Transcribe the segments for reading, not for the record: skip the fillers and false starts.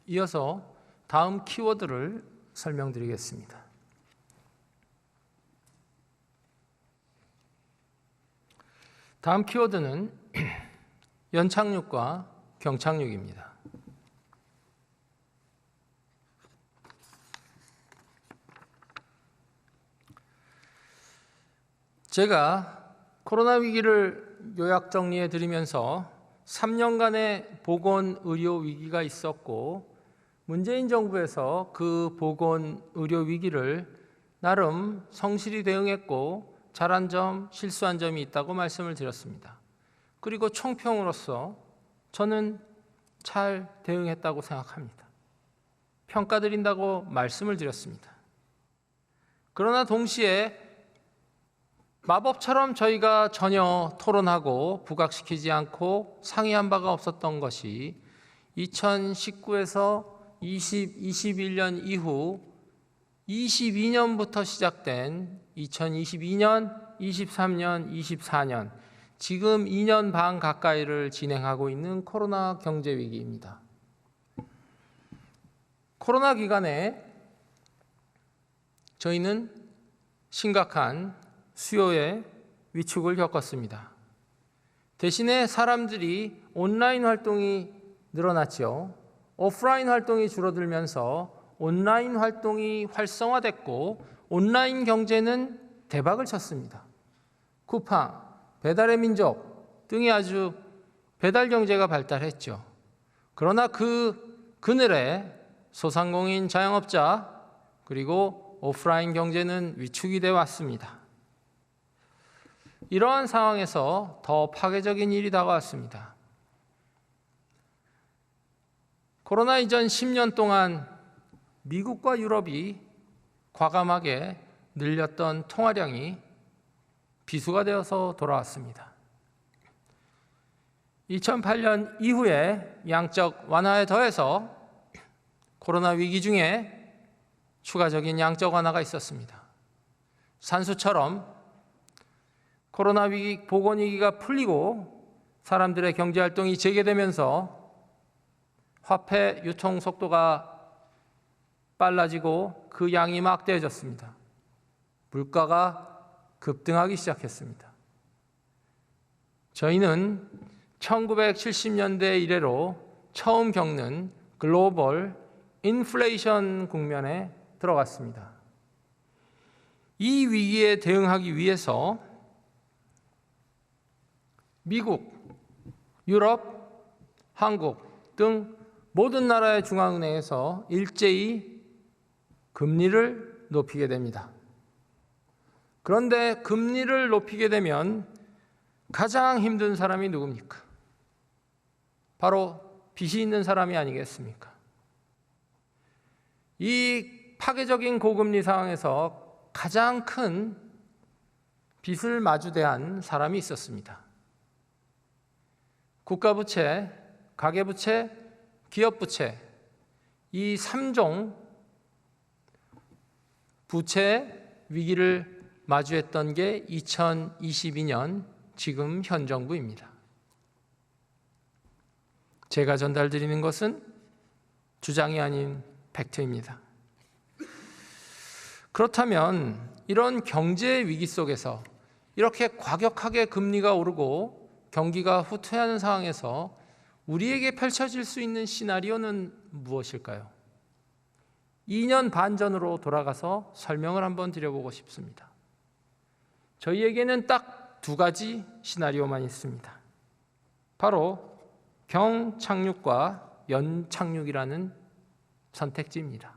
이어서 다음 키워드를 설명드리겠습니다. 다음 키워드는 연착륙과 경착륙입니다. 제가 코로나 위기를 요약 정리해 드리면서 3년간의 보건의료 위기가 있었고 문재인 정부에서 그 보건의료 위기를 나름 성실히 대응했고 잘한 점, 실수한 점이 있다고 말씀을 드렸습니다. 그리고 총평으로서 저는 잘 대응했다고 생각합니다. 평가드린다고 말씀을 드렸습니다. 그러나 동시에 마법처럼 저희가 전혀 토론하고 부각시키지 않고 상의한 바가 없었던 것이 2019에서 21년 이후 22년부터 시작된 2022년, 23년, 24년 지금 2년 반 가까이를 진행하고 있는 코로나 경제 위기입니다. 코로나 기간에 저희는 심각한 수요의 위축을 겪었습니다. 대신에 사람들이 온라인 활동이 늘어났죠. 오프라인 활동이 줄어들면서 온라인 활동이 활성화됐고 온라인 경제는 대박을 쳤습니다. 쿠팡, 배달의 민족 등이 아주 배달 경제가 발달했죠. 그러나 그 그늘에 소상공인 자영업자 그리고 오프라인 경제는 위축이 되어 왔습니다. 이러한 상황에서 더 파괴적인 일이 다가왔습니다. 코로나 이전 10년 동안 미국과 유럽이 과감하게 늘렸던 통화량이 비수가 되어서 돌아왔습니다. 2008년 이후에 양적 완화에 더해서 코로나 위기 중에 추가적인 양적 완화가 있었습니다. 산수처럼 코로나 위기, 보건위기가 풀리고 사람들의 경제활동이 재개되면서 화폐 유통 속도가 빨라지고 그 양이 막대해졌습니다. 물가가 급등하기 시작했습니다. 저희는 1970년대 이래로 처음 겪는 글로벌 인플레이션 국면에 들어갔습니다. 이 위기에 대응하기 위해서 미국, 유럽, 한국 등 모든 나라의 중앙은행에서 일제히 금리를 높이게 됩니다. 그런데 금리를 높이게 되면 가장 힘든 사람이 누굽니까? 바로 빚이 있는 사람이 아니겠습니까? 이 파괴적인 고금리 상황에서 가장 큰 빚을 마주대한 사람이 있었습니다. 국가부채, 가계부채, 기업부채 이 3종 부채 위기를 마주했던 게 2022년 지금 현 정부입니다. 제가 전달드리는 것은 주장이 아닌 팩트입니다. 그렇다면 이런 경제 위기 속에서 이렇게 과격하게 금리가 오르고 경기가 후퇴하는 상황에서 우리에게 펼쳐질 수 있는 시나리오는 무엇일까요? 2년 반 전으로 돌아가서 설명을 한번 드려보고 싶습니다. 저희에게는 딱 두 가지 시나리오만 있습니다. 바로 경착륙과 연착륙이라는 선택지입니다.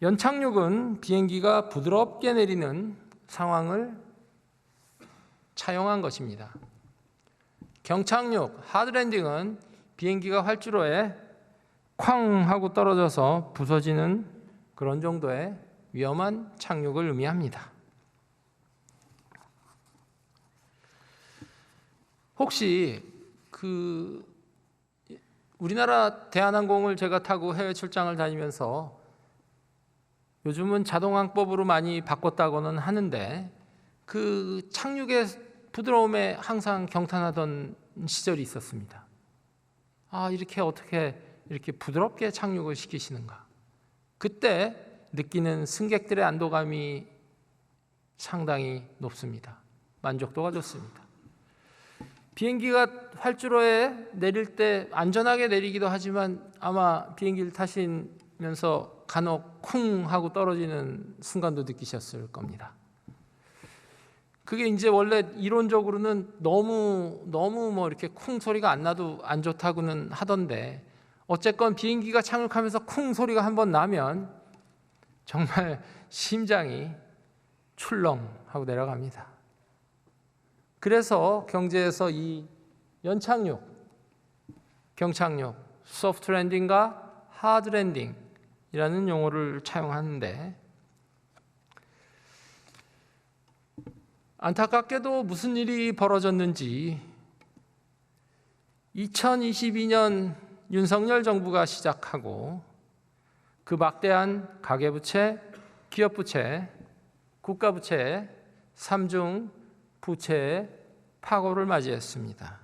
연착륙은 비행기가 부드럽게 내리는 상황을 차용한 것입니다. 경착륙, 하드랜딩은 비행기가 활주로에 쾅 하고 떨어져서 부서지는 그런 정도의 위험한 착륙을 의미합니다. 혹시 우리나라 대한항공을 제가 타고 해외 출장을 다니면서 요즘은 자동항법으로 많이 바꿨다고는 하는데 그 착륙의 부드러움에 항상 경탄하던 시절이 있었습니다. 이렇게 어떻게 이렇게 부드럽게 착륙을 시키시는가. 그때 느끼는 승객들의 안도감이 상당히 높습니다. 만족도가 좋습니다. 비행기가 활주로에 내릴 때 안전하게 내리기도 하지만 아마 비행기를 타시면서 간혹 쿵 하고 떨어지는 순간도 느끼셨을 겁니다. 그게 이제 원래 이론적으로는 너무 뭐 이렇게 쿵 소리가 안 나도 안 좋다고는 하던데, 어쨌건 비행기가 착륙하면서 쿵 소리가 한번 나면 정말 심장이 출렁하고 내려갑니다. 그래서 경제에서 이 연착륙, 경착륙, 소프트 랜딩과 하드 랜딩이라는 용어를 차용하는데, 안타깝게도 무슨 일이 벌어졌는지 2022년 윤석열 정부가 시작하고 그 막대한 가계부채, 기업부채, 국가부채, 삼중 부채의 파고를 맞이했습니다.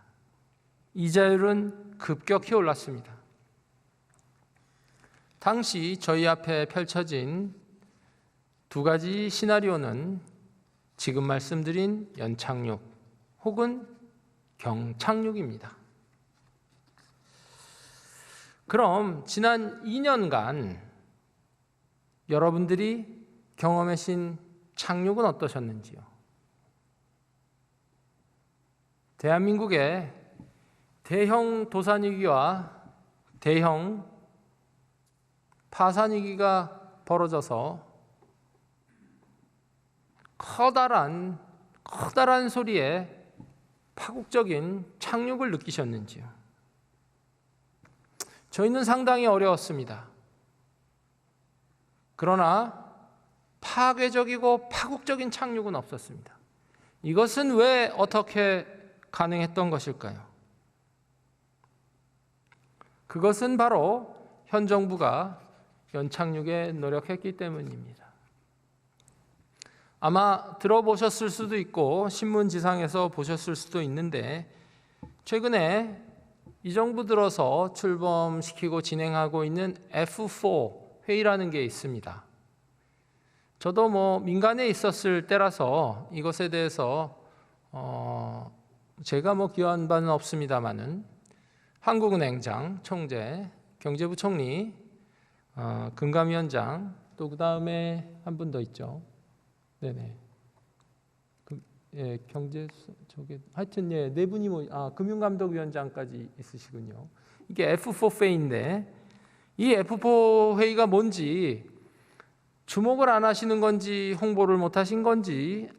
이자율은 급격히 올랐습니다. 당시 저희 앞에 펼쳐진 두 가지 시나리오는 지금 말씀드린 연착륙 혹은 경착륙입니다. 그럼 지난 2년간 여러분들이 경험하신 착륙은 어떠셨는지요? 대한민국의 대형 도산위기와 대형 파산위기가 벌어져서 커다란 소리에 파국적인 착륙을 느끼셨는지요? 저희는 상당히 어려웠습니다. 그러나 파괴적이고 파국적인 착륙은 없었습니다. 이것은 왜 어떻게 가능했던 것일까요? 그것은 바로 현 정부가 연착륙에 노력했기 때문입니다. 아마 들어보셨을 수도 있고 신문지상에서 보셨을 수도 있는데, 최근에 이 정부 들어서 출범시키고 진행하고 있는 F4 회의라는 게 있습니다. 저도 뭐 민간에 있었을 때라서 이것에 대해서 제가 뭐 기여한 바는 없습니다만은 한국은행장, 총재, 경제부총리, 금감위원장, 또 그 다음에 한 분 더 있죠. 네네. 경제 저게 하여튼 네 분이 금융감독위원장까지 있으시군요. 이게 F4 회의인데, 이 F4 회의가 뭔지 주목을 안 하시는 건지 홍보를 못 하신 건지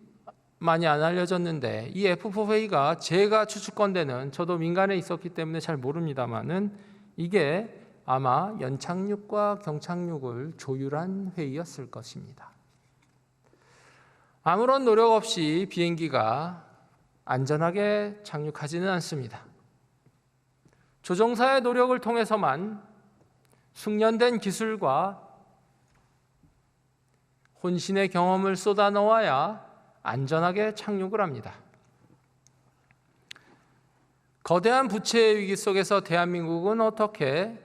많이 안 알려졌는데, 이 F4 회의가 제가 추측건대는, 저도 민간에 있었기 때문에 잘 모릅니다만은 이게 아마 연착륙과 경착륙을 조율한 회의였을 것입니다. 아무런 노력 없이 비행기가 안전하게 착륙하지는 않습니다. 조종사의 노력을 통해서만 숙련된 기술과 혼신의 경험을 쏟아 넣어야 안전하게 착륙을 합니다. 거대한 부채 위기 속에서 대한민국은 어떻게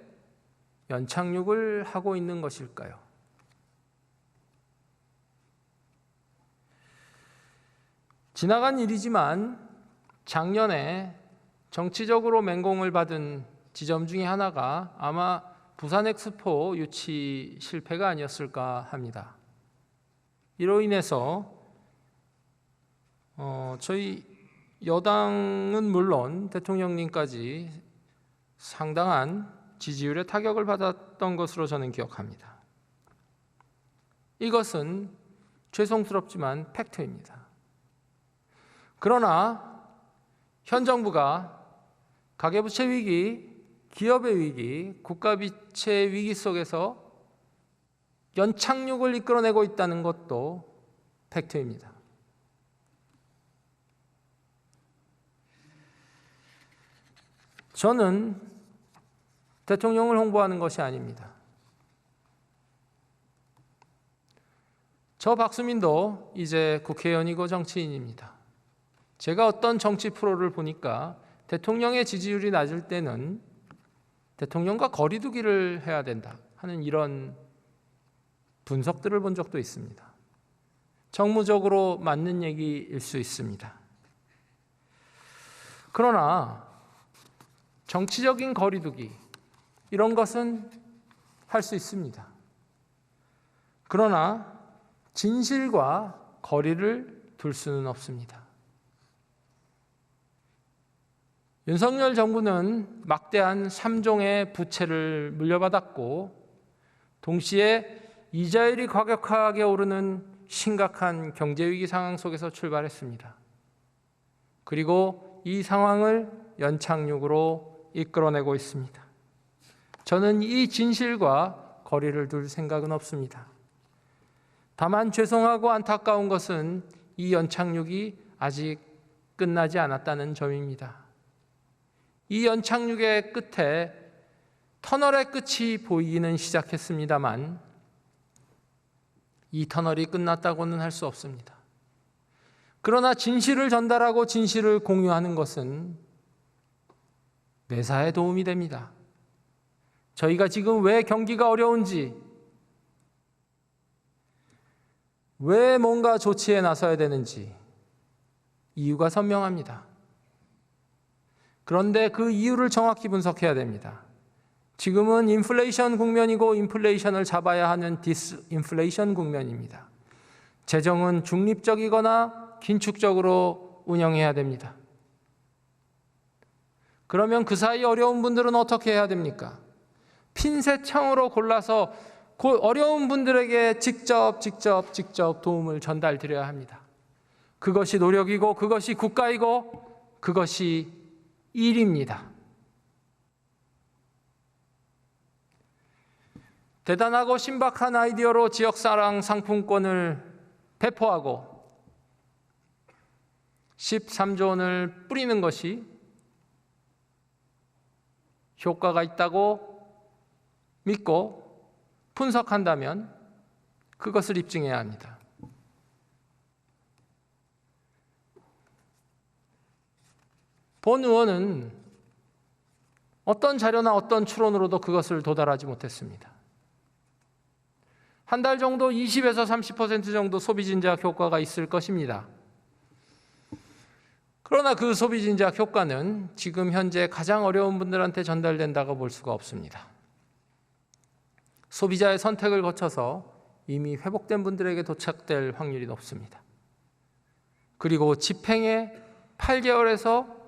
연착륙을 하고 있는 것일까요? 지나간 일이지만 작년에 정치적으로 맹공을 받은 지점 중에 하나가 아마 부산 엑스포 유치 실패가 아니었을까 합니다. 이로 인해서 저희 여당은 물론 대통령님까지 상당한 지지율의 타격을 받았던 것으로 저는 기억합니다. 이것은 죄송스럽지만 팩트입니다. 그러나 현 정부가 가계부채 위기, 기업의 위기, 국가부채 위기 속에서 연착륙을 이끌어내고 있다는 것도 팩트입니다. 저는 대통령을 홍보하는 것이 아닙니다. 저 박수민도 이제 국회의원이고 정치인입니다. 제가 어떤 정치 프로를 보니까 대통령의 지지율이 낮을 때는 대통령과 거리 두기를 해야 된다 하는 이런 분석들을 본 적도 있습니다. 정무적으로 맞는 얘기일 수 있습니다. 그러나 정치적인 거리 두기 이런 것은 할 수 있습니다. 그러나 진실과 거리를 둘 수는 없습니다. 윤석열 정부는 막대한 3종의 부채를 물려받았고 동시에 이자율이 과격하게 오르는 심각한 경제위기 상황 속에서 출발했습니다. 그리고 이 상황을 연착륙으로 이끌어내고 있습니다. 저는 이 진실과 거리를 둘 생각은 없습니다. 다만 죄송하고 안타까운 것은 이 연착륙이 아직 끝나지 않았다는 점입니다. 이 연착륙의 끝에 터널의 끝이 보이기는 시작했습니다만 이 터널이 끝났다고는 할 수 없습니다. 그러나 진실을 전달하고 진실을 공유하는 것은 매사에 도움이 됩니다. 저희가 지금 왜 경기가 어려운지, 왜 뭔가 조치에 나서야 되는지 이유가 선명합니다. 그런데 그 이유를 정확히 분석해야 됩니다. 지금은 인플레이션 국면이고 인플레이션을 잡아야 하는 디스인플레이션 국면입니다. 재정은 중립적이거나 긴축적으로 운영해야 됩니다. 그러면 그 사이 어려운 분들은 어떻게 해야 됩니까? 핀셋창으로 골라서 어려운 분들에게 직접 도움을 전달드려야 합니다. 그것이 노력이고 그것이 국가이고 그것이 일입니다. 대단하고 신박한 아이디어로 지역사랑 상품권을 배포하고 13조 원을 뿌리는 것이 효과가 있다고 믿고 분석한다면 그것을 입증해야 합니다. 본 의원은 어떤 자료나 어떤 추론으로도 그것을 도달하지 못했습니다. 한 달 정도 20에서 30% 정도 소비 진작 효과가 있을 것입니다. 그러나 그 소비 진작 효과는 지금 현재 가장 어려운 분들한테 전달된다고 볼 수가 없습니다. 소비자의 선택을 거쳐서 이미 회복된 분들에게 도착될 확률이 높습니다. 그리고 집행에 8개월에서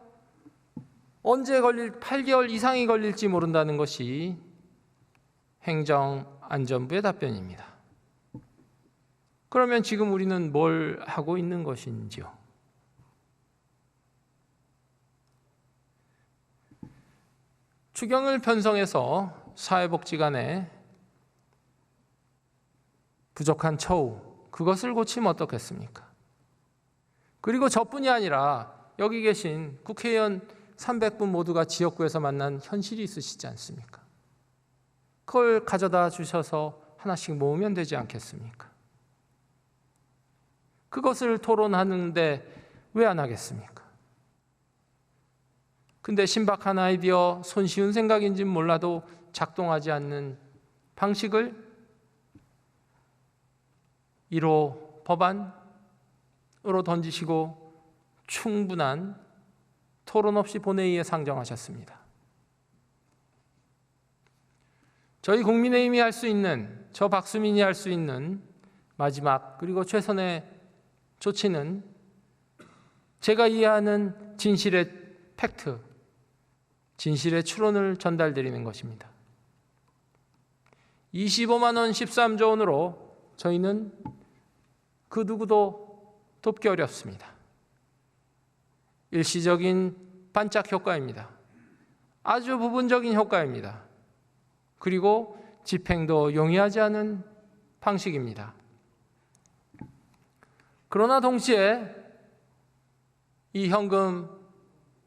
8개월 이상이 걸릴지 모른다는 것이 행정안전부의 답변입니다. 그러면 지금 우리는 뭘 하고 있는 것인지요? 추경을 편성해서 사회복지관에 부족한 처우, 그것을 고치면 어떻겠습니까? 그리고 저뿐이 아니라 여기 계신 국회의원 300분 모두가 지역구에서 만난 현실이 있으시지 않습니까? 그걸 가져다 주셔서 하나씩 모으면 되지 않겠습니까? 그것을 토론하는데 왜 안 하겠습니까? 근데 신박한 아이디어, 손쉬운 생각인지는 몰라도 작동하지 않는 방식을 1호 법안으로 던지시고 충분한 토론 없이 본회의에 상정하셨습니다. 저희 국민의힘이 할 수 있는, 저 박수민이 할 수 있는 마지막 그리고 최선의 조치는 제가 이해하는 진실의 팩트, 진실의 추론을 전달드리는 것입니다. 25만 원 13조 원으로 저희는 그 누구도 돕기 어렵습니다. 일시적인 반짝 효과입니다. 아주 부분적인 효과입니다. 그리고 집행도 용이하지 않은 방식입니다. 그러나 동시에 이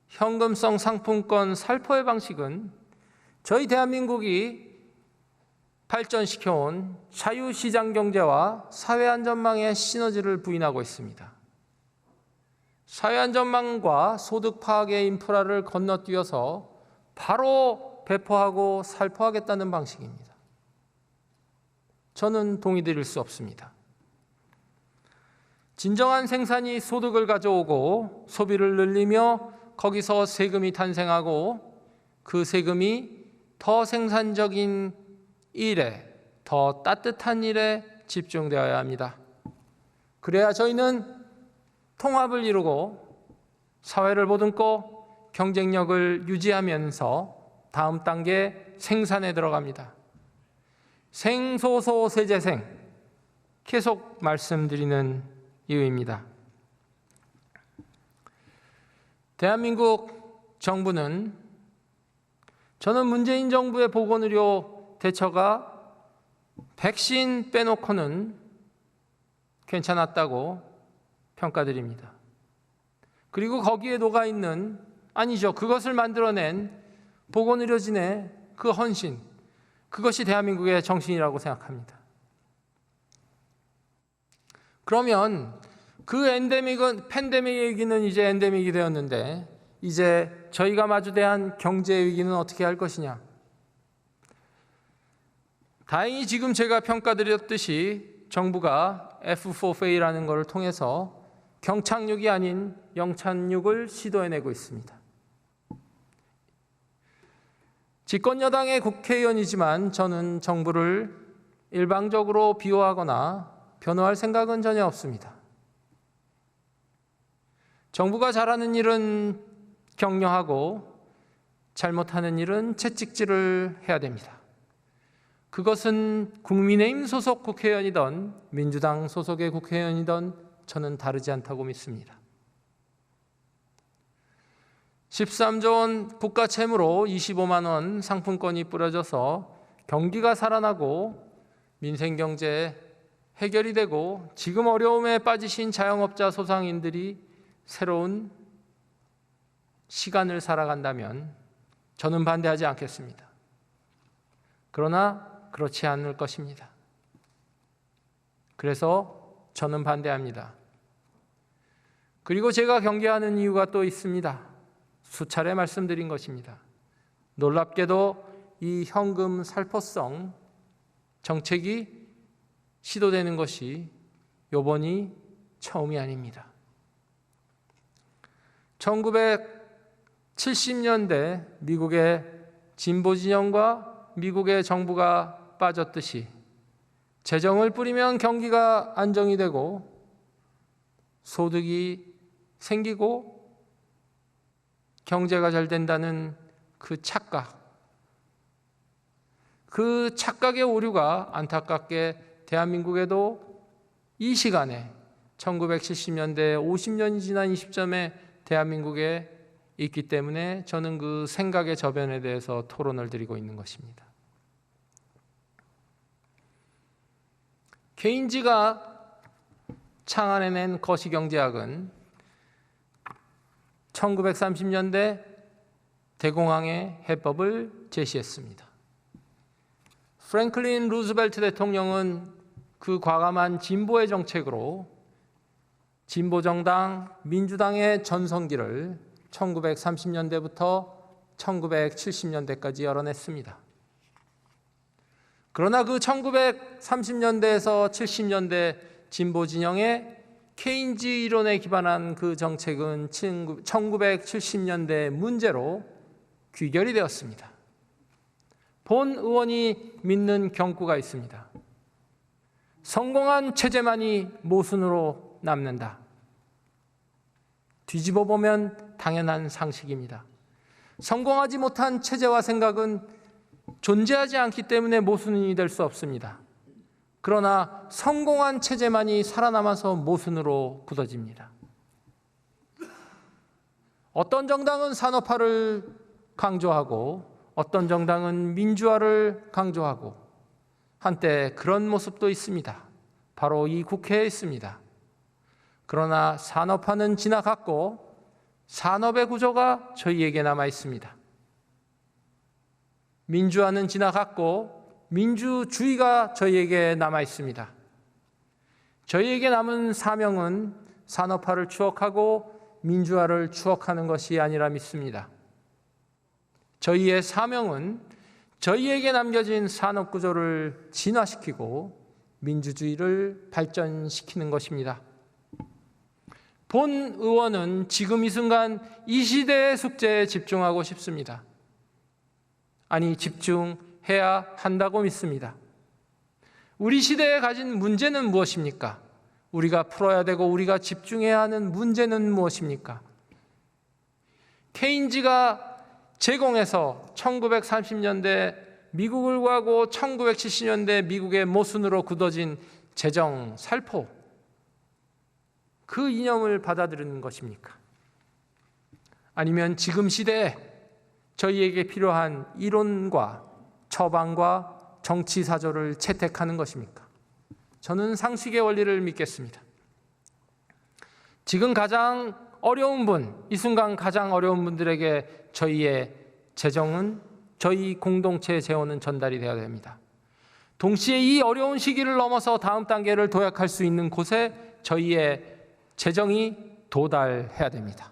현금성 상품권 살포의 방식은 저희 대한민국이 발전시켜온 자유시장 경제와 사회안전망의 시너지를 부인하고 있습니다. 사회안전망과 소득 파악의 인프라를 건너뛰어서 바로 배포하고 살포하겠다는 방식입니다. 저는 동의드릴 수 없습니다. 진정한 생산이 소득을 가져오고 소비를 늘리며 거기서 세금이 탄생하고 그 세금이 더 생산적인 일에, 더 따뜻한 일에 집중되어야 합니다. 그래야 저희는 통합을 이루고 사회를 보듬고 경쟁력을 유지하면서 다음 단계 생산에 들어갑니다. 생소소세재생 계속 말씀드리는 이유입니다. 대한민국 정부는, 저는 문재인 정부의 보건의료 대처가 백신 빼놓고는 괜찮았다고 평가드립니다. 그리고 거기에 녹아있는, 아니죠, 그것을 만들어낸 보건의료진의 그 헌신, 그것이 대한민국의 정신이라고 생각합니다. 그러면 그 팬데믹 위기는 이제 엔데믹이 되었는데 이제 저희가 마주대한 경제 위기는 어떻게 할 것이냐? 다행히 지금 제가 평가드렸듯이 정부가 F4Pay라는 것을 통해서 경착륙이 아닌 영착륙을 시도해내고 있습니다. 집권여당의 국회의원이지만 저는 정부를 일방적으로 비호하거나 변호할 생각은 전혀 없습니다. 정부가 잘하는 일은 격려하고 잘못하는 일은 채찍질을 해야 됩니다. 그것은 국민의힘 소속 국회의원이든 민주당 소속의 국회의원이든 저는 다르지 않다고 믿습니다. 13조 원 국가 채무로 25만 원 상품권이 뿌려져서 경기가 살아나고 민생경제 해결이 되고 지금 어려움에 빠지신 자영업자 소상인들이 새로운 시간을 살아간다면 저는 반대하지 않겠습니다. 그러나 그렇지 않을 것입니다. 그래서 저는 반대합니다. 그리고 제가 경계하는 이유가 또 있습니다. 수차례 말씀드린 것입니다. 놀랍게도 이 현금 살포성 정책이 시도되는 것이 이번이 처음이 아닙니다. 1970년대 미국의 진보 진영과 미국의 정부가 빠졌듯이 재정을 뿌리면 경기가 안정이 되고 소득이 생기고 경제가 잘 된다는 그 착각의 오류가 안타깝게 대한민국에도 이 시간에 1970년대 50년이 지난 이 시점에 대한민국에 있기 때문에 저는 그 생각의 저변에 대해서 토론을 드리고 있는 것입니다. 케인즈가 창안해낸 거시경제학은 1930년대 대공황의 해법을 제시했습니다. 프랭클린 루즈벨트 대통령은 그 과감한 진보의 정책으로 진보정당 민주당의 전성기를 1930년대부터 1970년대까지 열어냈습니다. 그러나 그 1930년대에서 70년대 진보 진영의 케인즈 이론에 기반한 그 정책은 1970년대 문제로 귀결이 되었습니다. 본 의원이 믿는 경구가 있습니다. 성공한 체제만이 모순으로 남는다. 뒤집어 보면 당연한 상식입니다. 성공하지 못한 체제와 생각은 존재하지 않기 때문에 모순이 될 수 없습니다. 그러나 성공한 체제만이 살아남아서 모순으로 굳어집니다. 어떤 정당은 산업화를 강조하고 어떤 정당은 민주화를 강조하고 한때 그런 모습도 있습니다. 바로 이 국회에 있습니다. 그러나 산업화는 지나갔고 산업의 구조가 저희에게 남아 있습니다. 민주화는 지나갔고 민주주의가 저희에게 남아 있습니다. 저희에게 남은 사명은 산업화를 추억하고 민주화를 추억하는 것이 아니라 믿습니다. 저희의 사명은 저희에게 남겨진 산업구조를 진화시키고 민주주의를 발전시키는 것입니다. 본 의원은 지금 이 순간 이 시대의 숙제에 집중하고 싶습니다. 아니, 집중해야 한다고 믿습니다. 우리 시대에 가진 문제는 무엇입니까? 우리가 풀어야 되고 우리가 집중해야 하는 문제는 무엇입니까? 케인즈가 제공해서 1930년대 미국을 구하고 1970년대 미국의 모순으로 굳어진 재정 살포, 그 이념을 받아들이는 것입니까? 아니면 지금 시대에 저희에게 필요한 이론과 처방과 정치 사조를 채택하는 것입니까? 저는 상식의 원리를 믿겠습니다. 지금 가장 어려운 분, 이 순간 가장 어려운 분들에게 저희의 재정은, 저희 공동체의 재원은 전달이 되어야 됩니다. 동시에 이 어려운 시기를 넘어서 다음 단계를 도약할 수 있는 곳에 저희의 재정이 도달해야 됩니다.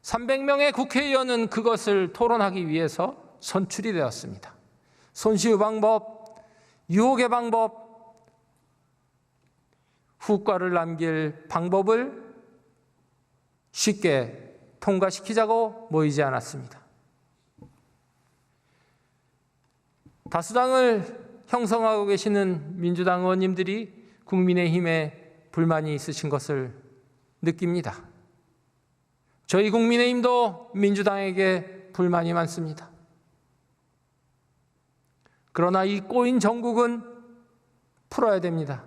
300명의 국회의원은 그것을 토론하기 위해서 선출이 되었습니다. 손쉬운 방법, 유혹의 방법, 후과를 남길 방법을 쉽게 통과시키자고 모이지 않았습니다. 다수당을 형성하고 계시는 민주당 의원님들이 국민의힘에 불만이 있으신 것을 느낍니다. 저희 국민의힘도 민주당에게 불만이 많습니다. 그러나 이 꼬인 정국은 풀어야 됩니다.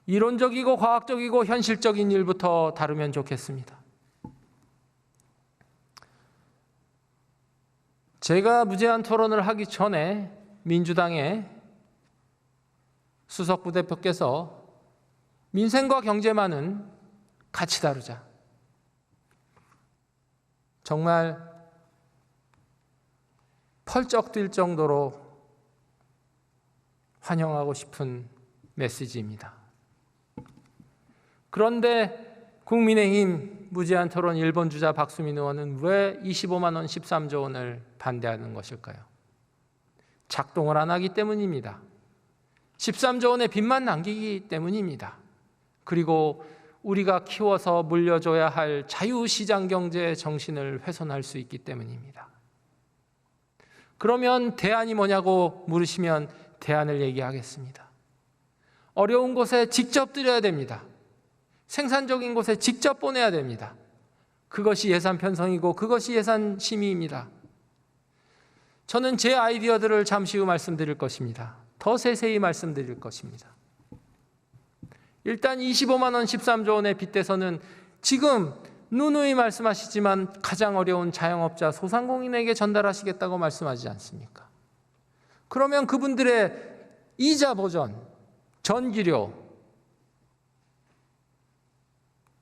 이론적이고 과학적이고 현실적인 일부터 다루면 좋겠습니다. 제가 무제한 토론을 하기 전에 민주당의 수석 부대표께서 민생과 경제만은 같이 다루자, 정말 펄쩍 뛸 정도로 환영하고 싶은 메시지입니다. 그런데 국민의힘 무제한 토론 1번 주자 박수민 의원은 왜 25만 원 13조 원을 반대하는 것일까요? 작동을 안 하기 때문입니다. 13조 원의 빚만 남기기 때문입니다. 그리고 우리가 키워서 물려줘야 할 자유시장 경제의 정신을 훼손할 수 있기 때문입니다. 그러면 대안이 뭐냐고 물으시면 대안을 얘기하겠습니다. 어려운 곳에 직접 드려야 됩니다. 생산적인 곳에 직접 보내야 됩니다. 그것이 예산 편성이고 그것이 예산 심의입니다. 저는 제 아이디어들을 잠시 후 말씀드릴 것입니다. 더 세세히 말씀드릴 것입니다. 일단 25만 원 13조 원의 빚대서는 지금 누누이 말씀하시지만 가장 어려운 자영업자 소상공인에게 전달하시겠다고 말씀하지 않습니까? 그러면 그분들의 이자 보전, 전기료,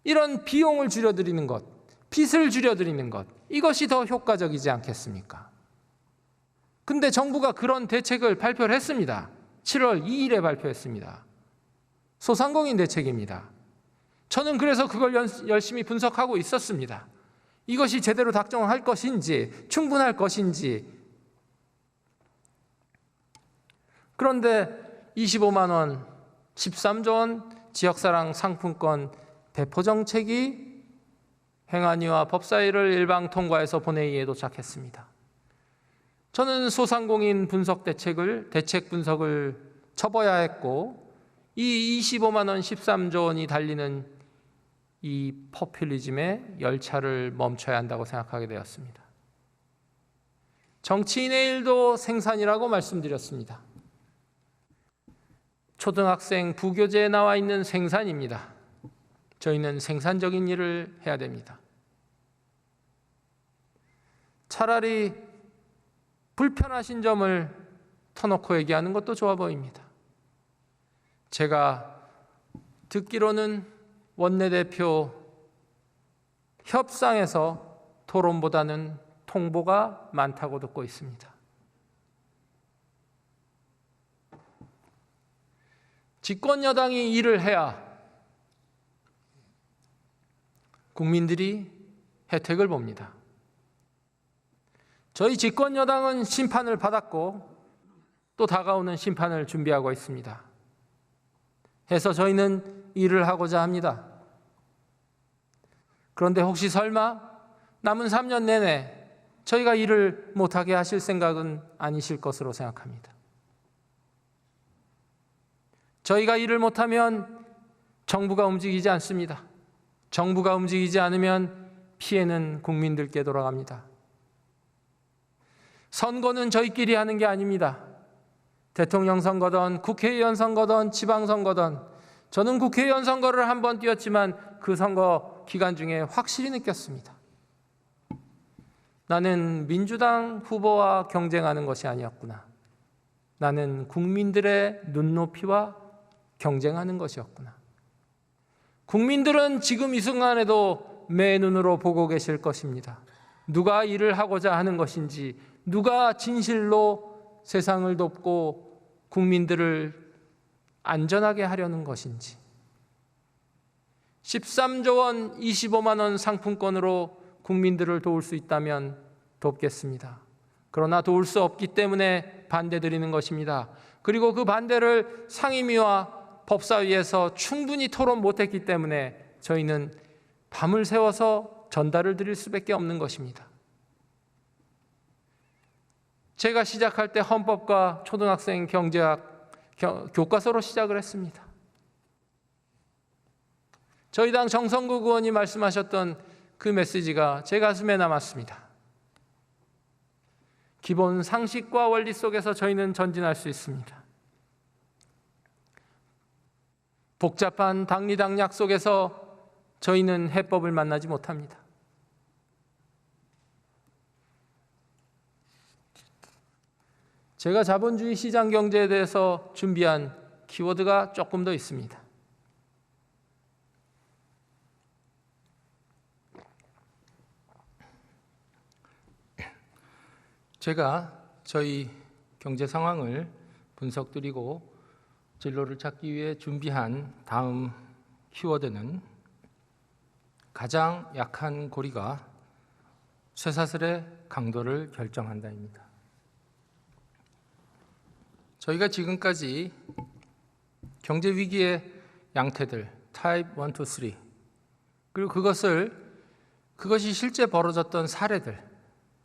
이런 비용을 줄여드리는 것, 빚을 줄여드리는 것, 이것이 더 효과적이지 않겠습니까? 근데 정부가 그런 대책을 발표를 했습니다. 7월 2일에 발표했습니다. 소상공인 대책입니다. 저는 그래서 그걸 열심히 분석하고 있었습니다. 이것이 제대로 작동할 것인지, 충분할 것인지. 그런데 25만 원, 13조 원 지역사랑 상품권 배포 정책이 행안위와 법사위를 일방 통과해서 본회의에 도착했습니다. 저는 소상공인 대책 분석을 접어야 했고, 이 25만 원 13조 원이 달리는 이 포퓰리즘의 열차를 멈춰야 한다고 생각하게 되었습니다. 정치인의 일도 생산이라고 말씀드렸습니다. 초등학생 부교재에 나와 있는 생산입니다. 저희는 생산적인 일을 해야 됩니다. 차라리 불편하신 점을 터놓고 얘기하는 것도 좋아 보입니다. 제가 듣기로는 원내대표 협상에서 토론보다는 통보가 많다고 듣고 있습니다. 집권 여당이 일을 해야 국민들이 혜택을 봅니다. 저희 집권 여당은 심판을 받았고 또 다가오는 심판을 준비하고 있습니다. 해서 저희는 일을 하고자 합니다. 그런데 혹시 설마 남은 3년 내내 저희가 일을 못하게 하실 생각은 아니실 것으로 생각합니다. 저희가 일을 못하면 정부가 움직이지 않습니다. 정부가 움직이지 않으면 피해는 국민들께 돌아갑니다. 선거는 저희끼리 하는 게 아닙니다. 대통령 선거든 국회의원 선거든 지방선거든, 저는 국회의원 선거를 한 번 뛰었지만 그 선거 기간 중에 확실히 느꼈습니다. 나는 민주당 후보와 경쟁하는 것이 아니었구나. 나는 국민들의 눈높이와 경쟁하는 것이었구나. 국민들은 지금 이 순간에도 매 눈으로 보고 계실 것입니다. 누가 일을 하고자 하는 것인지, 누가 진실로 세상을 돕고 국민들을 안전하게 하려는 것인지. 13조 원 25만 원 상품권으로 국민들을 도울 수 있다면 돕겠습니다. 그러나 도울 수 없기 때문에 반대드리는 것입니다. 그리고 그 반대를 상임위와 법사위에서 충분히 토론 못했기 때문에 저희는 밤을 새워서 전달을 드릴 수밖에 없는 것입니다. 제가 시작할 때 헌법과 초등학생 경제학 교과서로 시작을 했습니다. 저희 당 정성국 의원이 말씀하셨던 그 메시지가 제 가슴에 남았습니다. 기본 상식과 원리 속에서 저희는 전진할 수 있습니다. 복잡한 당리당략 속에서 저희는 해법을 만나지 못합니다. 제가 자본주의 시장 경제에 대해서 준비한 키워드가 조금 더 있습니다. 제가 저희 경제 상황을 분석드리고 진로를 찾기 위해 준비한 다음 키워드는 가장 약한 고리가 쇠사슬의 강도를 결정한다입니다. 저희가 지금까지 경제 위기의 양태들, 타입 1, 2, 3, 그리고 그것이 실제 벌어졌던 사례들,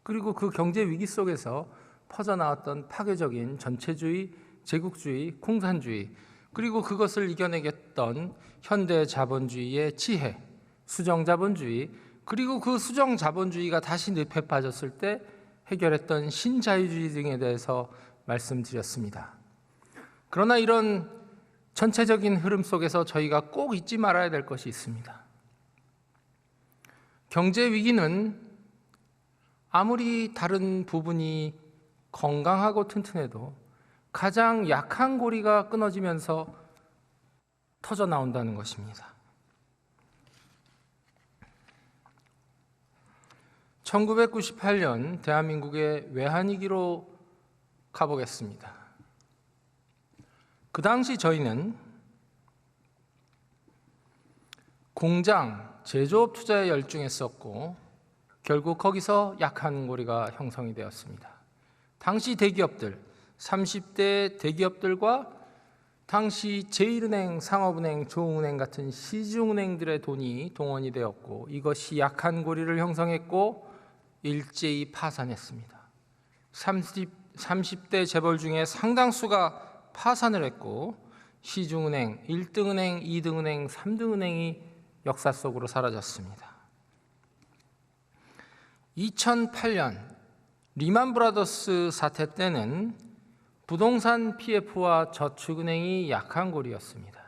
그리고 그 경제 위기 속에서 퍼져나왔던 파괴적인 전체주의, 제국주의, 공산주의, 그리고 그것을 이겨내겠던 현대 자본주의의 지혜, 수정자본주의, 그리고 그 수정자본주의가 다시 늪에 빠졌을 때 해결했던 신자유주의 등에 대해서 말씀드렸습니다. 그러나 이런 전체적인 흐름 속에서 저희가 꼭 잊지 말아야 될 것이 있습니다. 경제 위기는 아무리 다른 부분이 건강하고 튼튼해도 가장 약한 고리가 끊어지면서 터져 나온다는 것입니다. 1998년 대한민국의 외환위기로 가보겠습니다. 그 당시 저희는 공장, 제조업 투자에 열중했었고 결국 거기서 약한 고리가 형성이 되었습니다. 당시 대기업들, 30대 대기업들과 당시 제1은행, 상업은행, 조흥은행 같은 시중은행들의 돈이 동원이 되었고 이것이 약한 고리를 형성했고 일제히 파산했습니다. 30대 재벌 중에 상당수가 파산을 했고 시중은행, 1등은행, 2등은행, 3등은행이 역사 속으로 사라졌습니다. 2008년 리만 브라더스 사태 때는 부동산 PF와 저축은행이 약한 고리였습니다.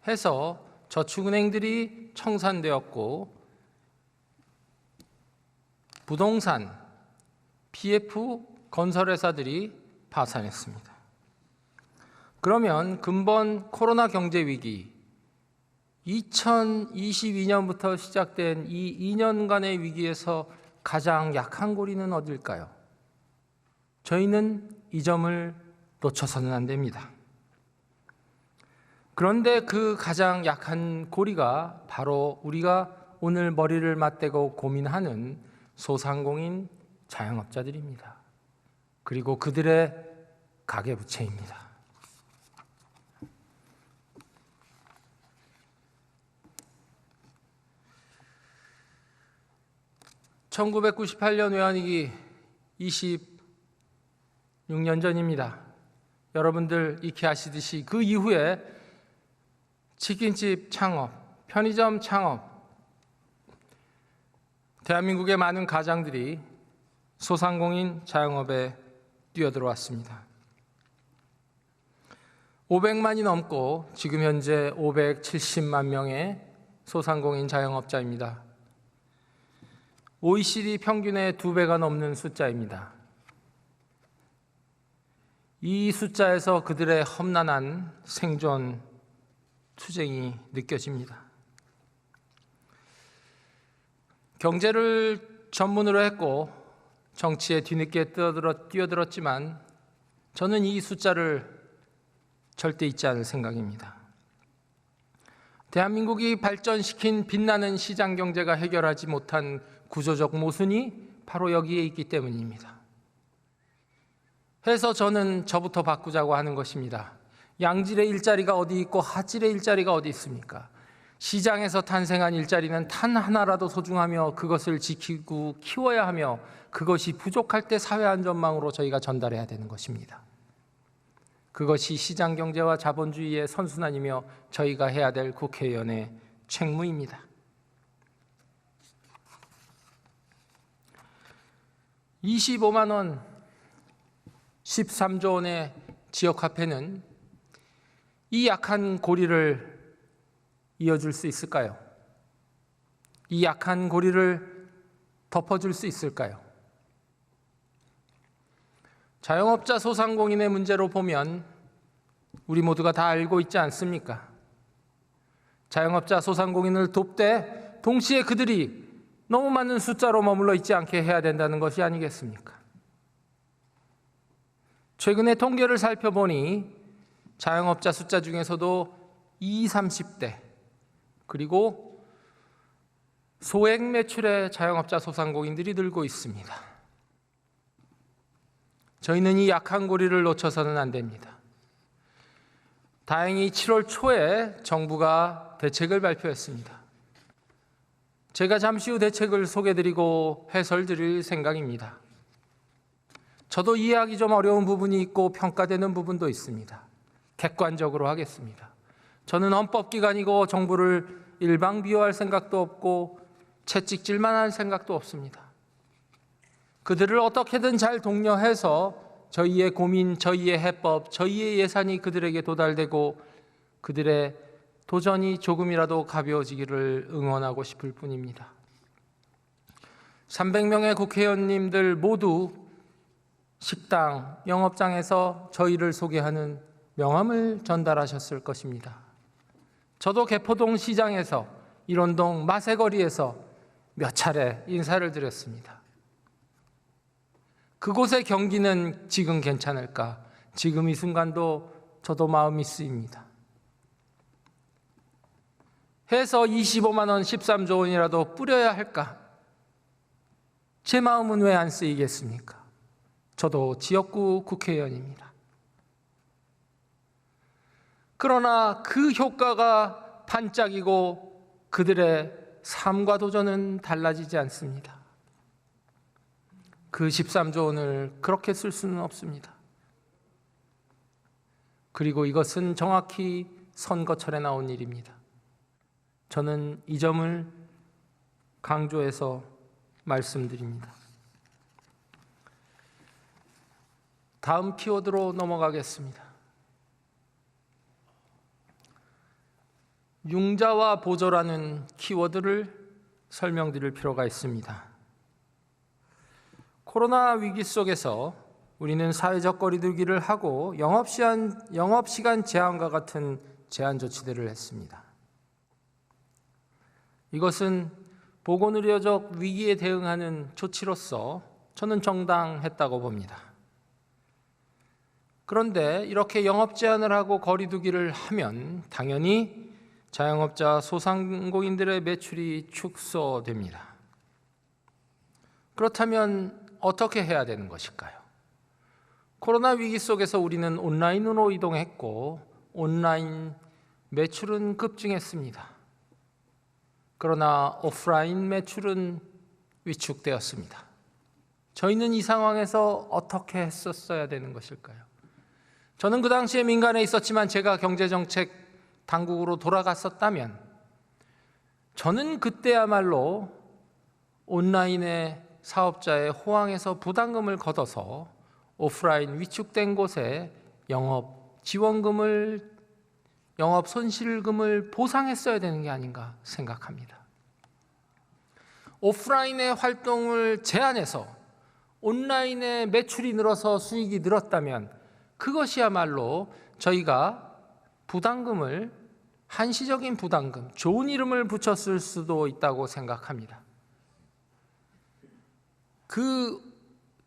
해서 저축은행들이 청산되었고 부동산, PF, 건설회사들이 파산했습니다. 그러면 근본 코로나 경제 위기, 2022년부터 시작된 이 2년간의 위기에서 가장 약한 고리는 어딜까요? 저희는 이 점을 놓쳐서는 안 됩니다. 그런데 그 가장 약한 고리가 바로 우리가 오늘 머리를 맞대고 고민하는 소상공인, 자영업자들입니다. 그리고 그들의 가계부채입니다. (1998년) 외환위기 26년 전입니다. 여러분들 익히 아시듯이 그 이후에 치킨집 창업, 편의점 창업, 대한민국의 많은 가장들이 소상공인 자영업에 뛰어들어왔습니다. 500만이 넘고 지금 현재 570만 명의 소상공인 자영업자입니다. OECD 평균의 2배가 넘는 숫자입니다. 이 숫자에서 그들의 험난한 생존 투쟁이 느껴집니다. 경제를 전문으로 했고 정치에 뒤늦게 뛰어들었지만 저는 이 숫자를 절대 잊지 않을 생각입니다. 대한민국이 발전시킨 빛나는 시장 경제가 해결하지 못한 구조적 모순이 바로 여기에 있기 때문입니다. 해서 저는 저부터 바꾸자고 하는 것입니다. 양질의 일자리가 어디 있고 하질의 일자리가 어디 있습니까? 시장에서 탄생한 일자리는 단 하나라도 소중하며 그것을 지키고 키워야 하며 그것이 부족할 때 사회안전망으로 저희가 전달해야 되는 것입니다. 그것이 시장경제와 자본주의의 선순환이며 저희가 해야 될 국회의원의 책무입니다. 25만 원, 13조 원의 지역화폐는 이 약한 고리를 이어줄 수 있을까요? 이 약한 고리를 덮어줄 수 있을까요? 자영업자 소상공인의 문제로 보면 우리 모두가 다 알고 있지 않습니까? 자영업자 소상공인을 돕되 동시에 그들이 너무 많은 숫자로 머물러 있지 않게 해야 된다는 것이 아니겠습니까? 최근에 통계를 살펴보니 자영업자 숫자 중에서도 20, 30대 그리고 소액 매출의 자영업자 소상공인들이 늘고 있습니다. 저희는 이 약한 고리를 놓쳐서는 안 됩니다. 다행히 7월 초에 정부가 대책을 발표했습니다. 제가 잠시 후 대책을 소개드리고 해설드릴 생각입니다. 저도 이해하기 좀 어려운 부분이 있고 평가되는 부분도 있습니다. 객관적으로 하겠습니다. 저는 헌법기관이고 정부를 일방 비호할 생각도 없고 채찍질만 할 생각도 없습니다. 그들을 어떻게든 잘 독려해서 저희의 고민, 저희의 해법, 저희의 예산이 그들에게 도달되고 그들의 도전이 조금이라도 가벼워지기를 응원하고 싶을 뿐입니다. 300명의 국회의원님들 모두 식당, 영업장에서 저희를 소개하는 명함을 전달하셨을 것입니다. 저도 개포동 시장에서 일원동 마세거리에서 몇 차례 인사를 드렸습니다. 그곳의 경기는 지금 괜찮을까? 지금 이 순간도 저도 마음이 쓰입니다. 해서 25만 원, 13조 원이라도 뿌려야 할까? 제 마음은 왜 안 쓰이겠습니까? 저도 지역구 국회의원입니다. 그러나 그 효과가 반짝이고 그들의 삶과 도전은 달라지지 않습니다. 그 13조 원을 그렇게 쓸 수는 없습니다. 그리고 이것은 정확히 선거철에 나온 일입니다. 저는 이 점을 강조해서 말씀드립니다. 다음 키워드로 넘어가겠습니다. 융자와 보조라는 키워드를 설명드릴 필요가 있습니다. 코로나 위기 속에서 우리는 사회적 거리두기를 하고 영업시간 제한과 같은 제한 조치들을 했습니다. 이것은 보건의료적 위기에 대응하는 조치로서 저는 정당했다고 봅니다. 그런데 이렇게 영업 제한을 하고 거리두기를 하면 당연히 자영업자 소상공인들의 매출이 축소됩니다. 그렇다면 어떻게 해야 되는 것일까요? 코로나 위기 속에서 우리는 온라인으로 이동했고 온라인 매출은 급증했습니다. 그러나 오프라인 매출은 위축되었습니다. 저희는 이 상황에서 어떻게 했었어야 되는 것일까요? 저는 그 당시에 민간에 있었지만 제가 경제정책 당국으로 돌아갔었다면 저는 그때야말로 온라인의 사업자의 호황에서 부담금을 걷어서 오프라인 위축된 곳에 영업 지원금을, 영업 손실금을 보상했어야 되는 게 아닌가 생각합니다. 오프라인의 활동을 제한해서 온라인의 매출이 늘어서 수익이 늘었다면 그것이야말로 저희가 부담금을, 한시적인 부담금, 좋은 이름을 붙였을 수도 있다고 생각합니다. 그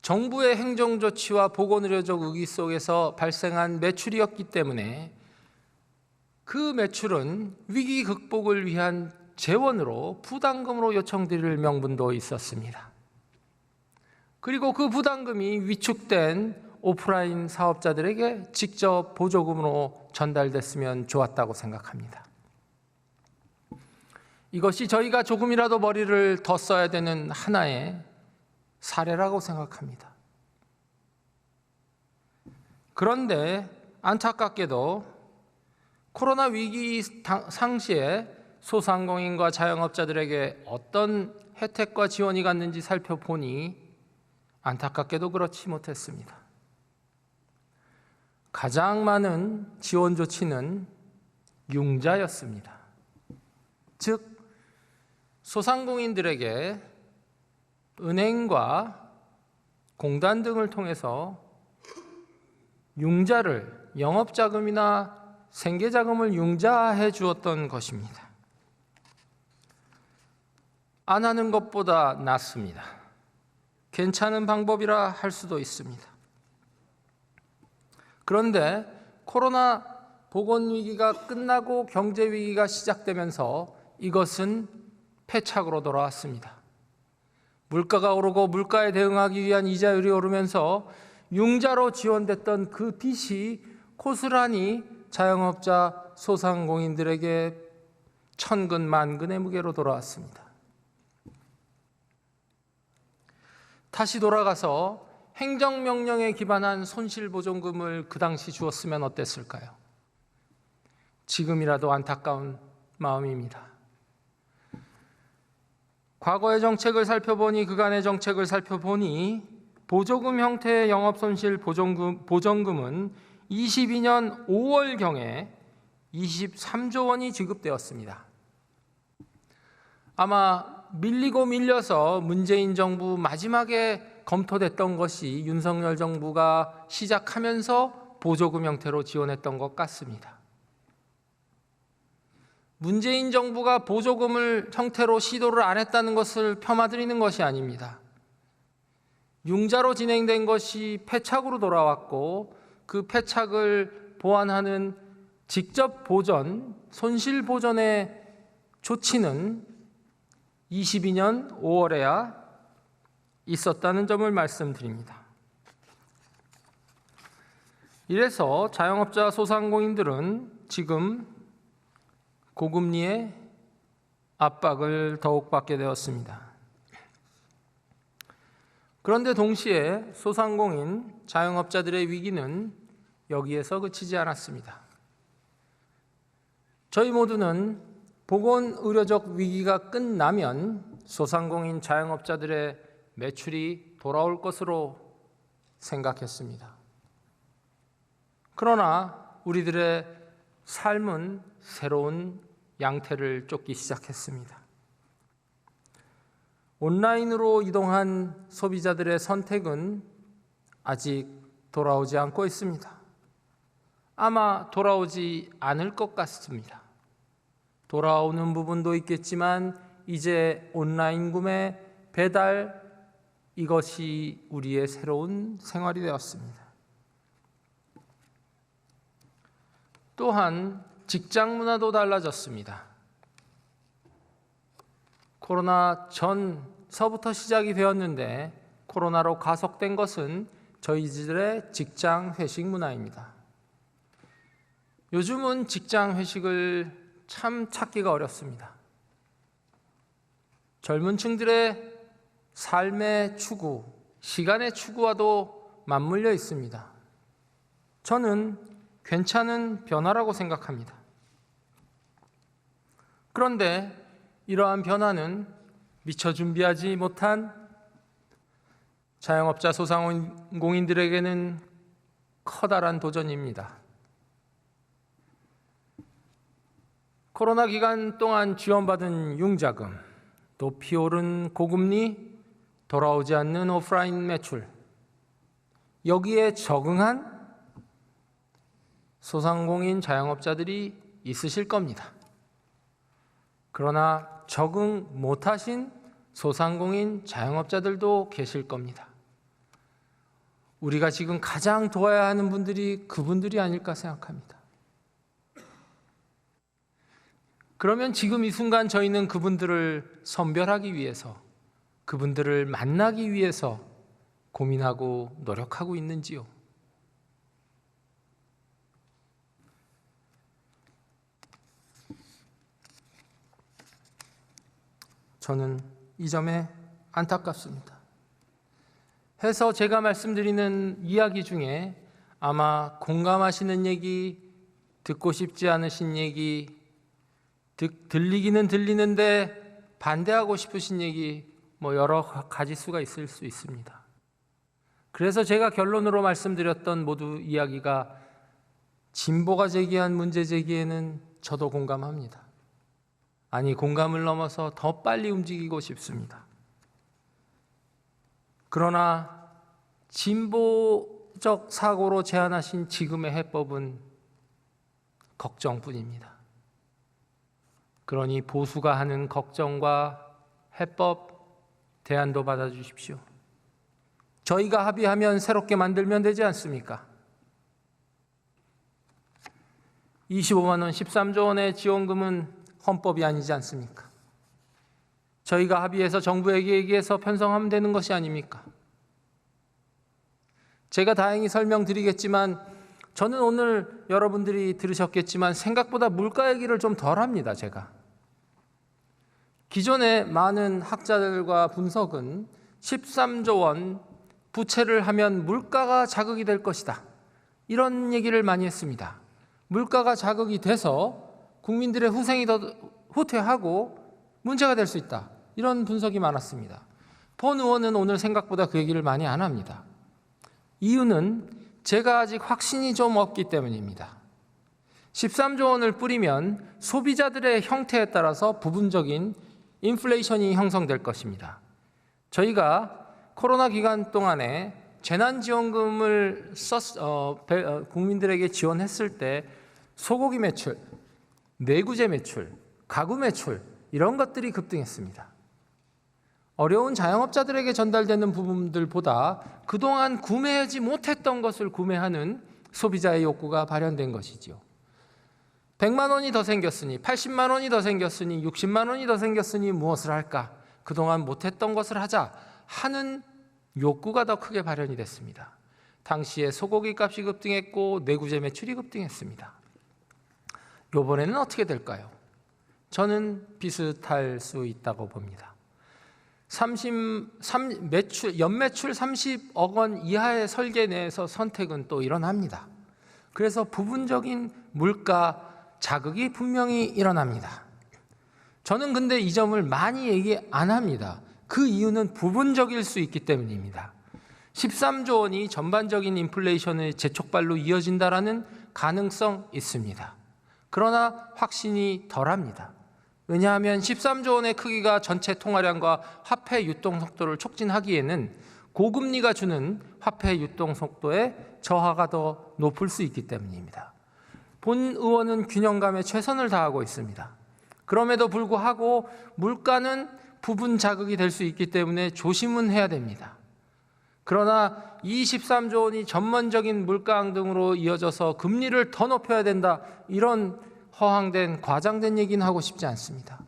정부의 행정조치와 보건의료적 위기 속에서 발생한 매출이었기 때문에 그 매출은 위기 극복을 위한 재원으로 부담금으로 요청드릴 명분도 있었습니다. 그리고 그 부담금이 위축된 오프라인 사업자들에게 직접 보조금으로 전달됐으면 좋았다고 생각합니다. 이것이 저희가 조금이라도 머리를 더 써야 되는 하나의 사례라고 생각합니다. 그런데 안타깝게도 코로나 위기 상시에 소상공인과 자영업자들에게 어떤 혜택과 지원이 갔는지 살펴보니 안타깝게도 그렇지 못했습니다. 가장 많은 지원 조치는 융자였습니다. 즉, 소상공인들에게 은행과 공단 등을 통해서 융자를, 영업자금이나 생계자금을 융자해 주었던 것입니다. 안 하는 것보다 낫습니다. 괜찮은 방법이라 할 수도 있습니다. 그런데 코로나 보건위기가 끝나고 경제위기가 시작되면서 이것은 패착으로 돌아왔습니다. 물가가 오르고 물가에 대응하기 위한 이자율이 오르면서 융자로 지원됐던 그 빚이 고스란히 자영업자, 소상공인들에게 천근 만근의 무게로 돌아왔습니다. 다시 돌아가서 행정명령에 기반한 손실보존금을 그 당시 주었으면 어땠을까요? 지금이라도 안타까운 마음입니다. 과거의 정책을 살펴보니, 그간의 정책을 살펴보니 보조금 형태의 영업손실 보전금은 22년 5월경에 23조 원이 지급되었습니다. 아마 밀리고 밀려서 문재인 정부 마지막에 검토됐던 것이 윤석열 정부가 시작하면서 보조금 형태로 지원했던 것 같습니다. 문재인 정부가 보조금을 형태로 시도를 안 했다는 것을 폄하드리는 것이 아닙니다. 융자로 진행된 것이 패착으로 돌아왔고 그 패착을 보완하는 직접 보전, 손실 보전의 조치는 22년 5월에야 있었다는 점을 말씀드립니다. 이래서 자영업자 소상공인들은 지금 고금리의 압박을 더욱 받게 되었습니다. 그런데 동시에 소상공인, 자영업자들의 위기는 여기에서 그치지 않았습니다. 저희 모두는 보건의료적 위기가 끝나면 소상공인, 자영업자들의 매출이 돌아올 것으로 생각했습니다. 그러나 우리들의 삶은 새로운 양태를 쫓기 시작했습니다. 온라인으로 이동한 소비자들의 선택은 아직 돌아오지 않고 있습니다. 아마 돌아오지 않을 것 같습니다. 돌아오는 부분도 있겠지만 이제 온라인 구매, 배달, 이것이 우리의 새로운 생활이 되었습니다. 또한 직장 문화도 달라졌습니다. 코로나 전서부터 시작이 되었는데 코로나로 가속된 것은 저희들의 직장 회식 문화입니다. 요즘은 직장 회식을 참 찾기가 어렵습니다. 젊은 층들의 삶의 추구, 시간의 추구와도 맞물려 있습니다. 저는 괜찮은 변화라고 생각합니다. 그런데 이러한 변화는 미처 준비하지 못한 자영업자 소상공인들에게는 커다란 도전입니다. 코로나 기간 동안 지원받은 융자금, 높이 오른 고금리, 돌아오지 않는 오프라인 매출, 여기에 적응한 소상공인 자영업자들이 있으실 겁니다. 그러나 적응 못하신 소상공인 자영업자들도 계실 겁니다. 우리가 지금 가장 도와야 하는 분들이 그분들이 아닐까 생각합니다. 그러면 지금 이 순간 저희는 그분들을 선별하기 위해서, 그분들을 만나기 위해서 고민하고 노력하고 있는지요? 저는 이 점에 안타깝습니다. 해서 제가 말씀드리는 이야기 중에 아마 공감하시는 얘기, 듣고 싶지 않으신 얘기, 들리기는 들리는데 반대하고 싶으신 얘기, 여러 가지 수가 있을 수 있습니다. 그래서 제가 결론으로 말씀드렸던 모두 이야기가 진보가 제기한 문제 제기에는 저도 공감합니다. 아니, 공감을 넘어서 더 빨리 움직이고 싶습니다. 그러나 진보적 사고로 제안하신 지금의 해법은 걱정뿐입니다. 그러니 보수가 하는 걱정과 해법, 대안도 받아주십시오. 저희가 합의하면 새롭게 만들면 되지 않습니까? 25만 원, 13조 원의 지원금은 헌법이 아니지 않습니까? 저희가 합의해서 정부에게 얘기해서 편성하면 되는 것이 아닙니까? 제가 다행히 설명드리겠지만 저는 오늘 여러분들이 들으셨겠지만 생각보다 물가 얘기를 좀 덜 합니다, 제가. 기존의 많은 학자들과 분석은 13조 원 부채를 하면 물가가 자극이 될 것이다, 이런 얘기를 많이 했습니다. 물가가 자극이 돼서 국민들의 후생이 더 후퇴하고 문제가 될 수 있다, 이런 분석이 많았습니다. 본 의원은 오늘 생각보다 그 얘기를 많이 안 합니다. 이유는 제가 아직 확신이 좀 없기 때문입니다. 13조 원을 뿌리면 소비자들의 형태에 따라서 부분적인 인플레이션이 형성될 것입니다. 저희가 코로나 기간 동안에 재난지원금을 국민들에게 지원했을 때 소고기 매출, 내구재 매출, 가구 매출, 이런 것들이 급등했습니다. 어려운 자영업자들에게 전달되는 부분들보다 그동안 구매하지 못했던 것을 구매하는 소비자의 욕구가 발현된 것이지요. 100만 원이 더 생겼으니, 80만 원이 더 생겼으니, 60만 원이 더 생겼으니 무엇을 할까? 그동안 못했던 것을 하자 하는 욕구가 더 크게 발현이 됐습니다. 당시에 소고기 값이 급등했고 내구재 매출이 급등했습니다. 이번에는 어떻게 될까요? 저는 비슷할 수 있다고 봅니다. 연매출 30억 원 이하의 설계 내에서 선택은 또 일어납니다. 그래서 부분적인 물가 자극이 분명히 일어납니다. 저는 근데 이 점을 많이 얘기 안 합니다. 그 이유는 부분적일 수 있기 때문입니다. 13조 원이 전반적인 인플레이션의 재촉발로 이어진다라는 가능성 있습니다. 그러나 확신이 덜합니다. 왜냐하면 13조 원의 크기가 전체 통화량과 화폐 유동 속도를 촉진하기에는 고금리가 주는 화폐 유동 속도의 저하가 더 높을 수 있기 때문입니다. 본 의원은 균형감에 최선을 다하고 있습니다. 그럼에도 불구하고 물가는 부분 자극이 될 수 있기 때문에 조심은 해야 됩니다. 그러나 이 13조 원이 전반적인 물가 항등으로 이어져서 금리를 더 높여야 된다, 이런 허황된 과장된 얘기는 하고 싶지 않습니다.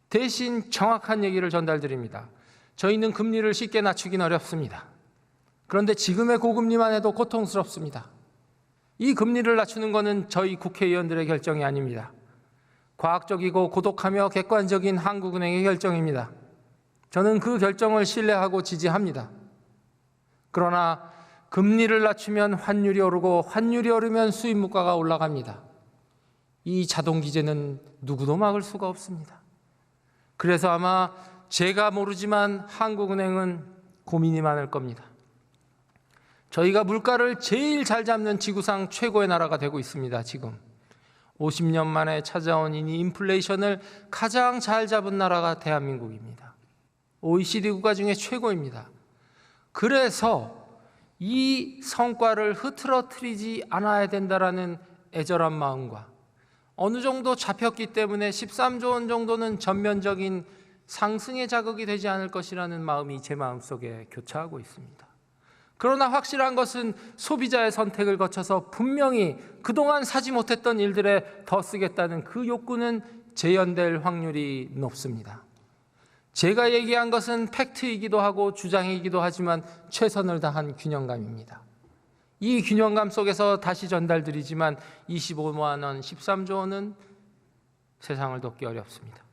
대신 정확한 얘기를 전달드립니다. 저희는 금리를 쉽게 낮추긴 어렵습니다. 그런데 지금의 고금리만 해도 고통스럽습니다. 이 금리를 낮추는 것은 저희 국회의원들의 결정이 아닙니다. 과학적이고 고독하며 객관적인 한국은행의 결정입니다. 저는 그 결정을 신뢰하고 지지합니다. 그러나 금리를 낮추면 환율이 오르고 환율이 오르면 수입 물가가 올라갑니다. 이 자동 기제는 누구도 막을 수가 없습니다. 그래서 아마 제가 모르지만 한국은행은 고민이 많을 겁니다. 저희가 물가를 제일 잘 잡는 지구상 최고의 나라가 되고 있습니다. 지금 50년 만에 찾아온 이 인플레이션을 가장 잘 잡은 나라가 대한민국입니다. OECD 국가 중에 최고입니다. 그래서 이 성과를 흐트러뜨리지 않아야 된다라는 애절한 마음과 어느 정도 잡혔기 때문에 13조 원 정도는 전면적인 상승의 자극이 되지 않을 것이라는 마음이 제 마음속에 교차하고 있습니다. 그러나 확실한 것은 소비자의 선택을 거쳐서 분명히 그동안 사지 못했던 일들에 더 쓰겠다는 그 욕구는 재현될 확률이 높습니다. 제가 얘기한 것은 팩트이기도 하고 주장이기도 하지만 최선을 다한 균형감입니다. 이 균형감 속에서 다시 전달드리지만 25만 원, 13조 원은 세상을 돕기 어렵습니다.